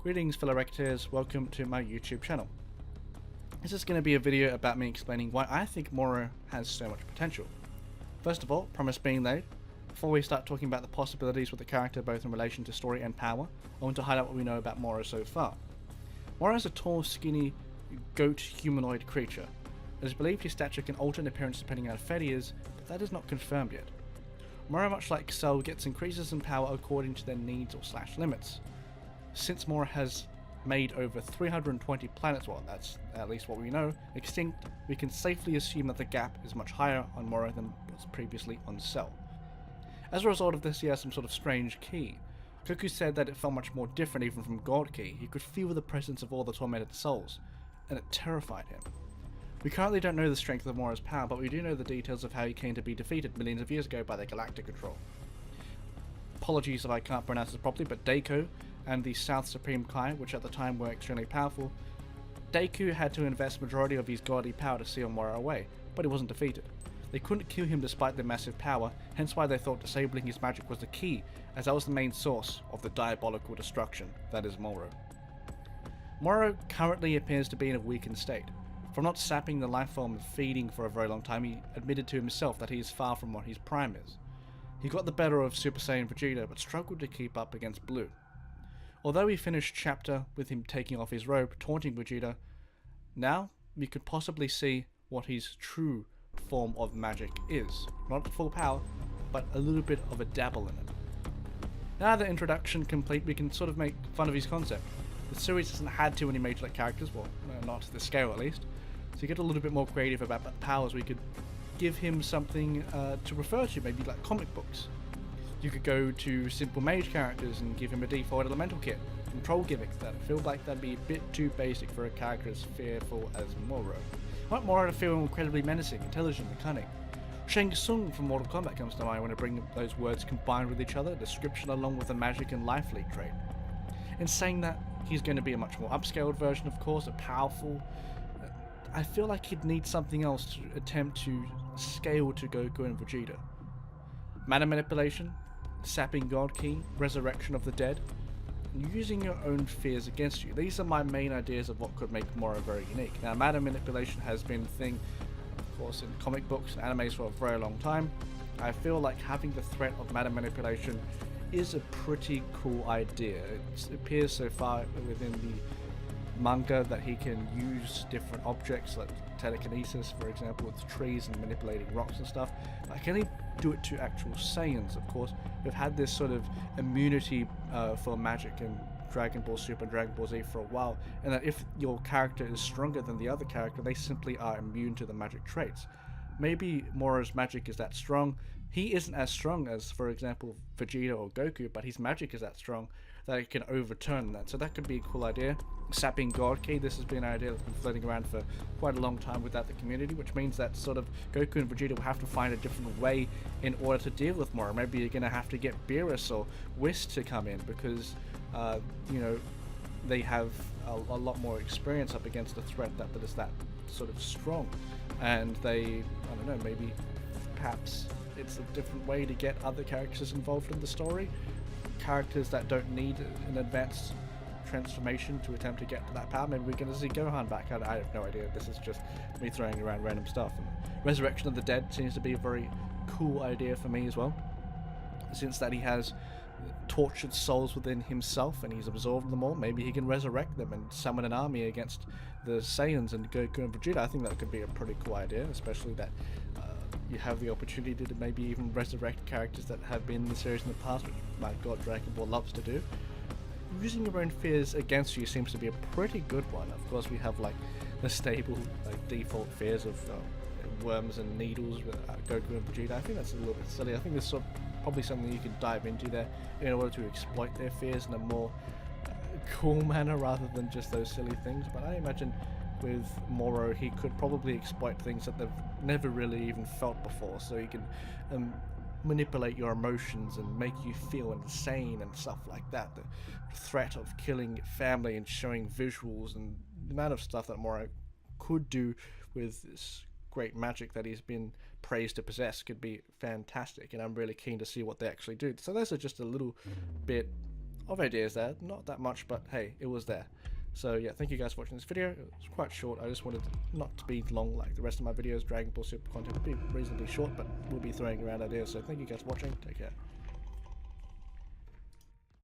Greetings fellow Racketeers, welcome to my YouTube channel. This is going to be a video about me explaining why I think Moro has so much potential. First of all, promise being laid, before we start talking about the possibilities with the character both in relation to story and power, I want to highlight what we know about Moro so far. Moro is a tall, skinny, goat humanoid creature. It is believed his stature can alter in appearance depending on how fed he is, but that is not confirmed yet. Moro, much like Cell, gets increases in power according to their needs or limits. Since Moro has made over 320 planets, well that's at least what we know, extinct, we can safely assume that the gap is much higher on Moro than was previously on Cell. As a result of this, he has some sort of strange ki. Goku said that it felt much more different even from God Ki. He could feel the presence of all the tormented souls, and it terrified him. We currently don't know the strength of Moro's power, but we do know the details of how he came to be defeated millions of years ago by the Galactic Control. Apologies if I can't pronounce this properly, but Deku and the South Supreme Kai, which at the time were extremely powerful, Deku had to invest majority of his godly power to seal Moro away, but he wasn't defeated. They couldn't kill him despite their massive power, hence why they thought disabling his magic was the key, as that was the main source of the diabolical destruction that is Moro. Moro currently appears to be in a weakened state. From not sapping the life form and feeding for a very long time, he admitted to himself that he is far from what his prime is. He got the better of Super Saiyan Vegeta, but struggled to keep up against Blue. Although we finished chapter with him taking off his robe, taunting Vegeta, now we could possibly see what his true form of magic is. Not full power, but a little bit of a dabble in it. Now the introduction complete, we can sort of make fun of his concept. The series hasn't had too many major characters, well, not to this scale at least, so you get a little bit more creative about the powers. We could give him something to refer to, maybe like comic books. You could go to simple mage characters and give him a default elemental kit, control gimmicks that feel like that'd be a bit too basic for a character as fearful as Moro. I want Moro to feel incredibly menacing, intelligent and cunning. Shang Tsung from Mortal Kombat comes to mind when I bring those words combined with each other, description along with a magic and life leak trait. In saying that, he's going to be a much more upscaled version, of course, a powerful. I feel like he'd need something else to attempt to scale to Goku and Vegeta. Mana manipulation, sapping God Ki, resurrection of the dead, and using your own fears against you. These are my main ideas of what could make Moro very unique. Now, mana manipulation has been a thing, of course, in comic books and animes for a very long time. I feel like having the threat of mana manipulation is a pretty cool idea. It appears so far within the manga that he can use different objects like telekinesis, for example, with trees and manipulating rocks and stuff. I can only do it to actual Saiyans, of course. We've had this sort of immunity for magic in Dragon Ball Super and Dragon Ball Z for a while, and that if your character is stronger than the other character, they simply are immune to the magic traits. Maybe Moro's magic is that strong. He isn't as strong as, for example, Vegeta or Goku, but his magic is that strong that it can overturn that. So that could be a cool idea. Sapping God Ki, this has been an idea that's been floating around for quite a long time without the community, which means that sort of Goku and Vegeta will have to find a different way in order to deal with Moro. Maybe you're going to have to get Beerus or Whis to come in because, you know, they have a lot more experience up against a threat that is that sort of strong. And they, I don't know, maybe perhaps it's a different way to get other characters involved in the story. Characters that don't need an advanced transformation to attempt to get to that power. Maybe we're going to see Gohan back. I have no idea. This is just me throwing around random stuff. And Resurrection of the Dead seems to be a very cool idea for me as well, since that he has tortured souls within himself and he's absorbed them all. Maybe he can resurrect them and summon an army against the Saiyans and Goku and Vegeta. I think that could be a pretty cool idea, especially that you have the opportunity to maybe even resurrect characters that have been in the series in the past, which my god Dragon Ball loves to do. Using your own fears against you seems to be a pretty good one. Of course, we have like the stable, like default fears of worms and needles with Goku and Vegeta. I think that's a little bit silly. I think there's probably something you could dive into there in order to exploit their fears in a more cool manner rather than just those silly things. But I imagine with Moro, he could probably exploit things that they've never really even felt before. So he can manipulate your emotions and make you feel insane and stuff like that. The threat of killing family and showing visuals and the amount of stuff that Moro could do with this great magic that he's been praised to possess could be fantastic, and I'm really keen to see what they actually do. So those are just a little bit of ideas there. Not that much, but hey, it was there. So yeah, thank you guys for watching this video. It was quite short. I just wanted not to be long like the rest of my videos. Dragon Ball Super content will be reasonably short, but we'll be throwing around ideas. So thank you guys for watching. Take care.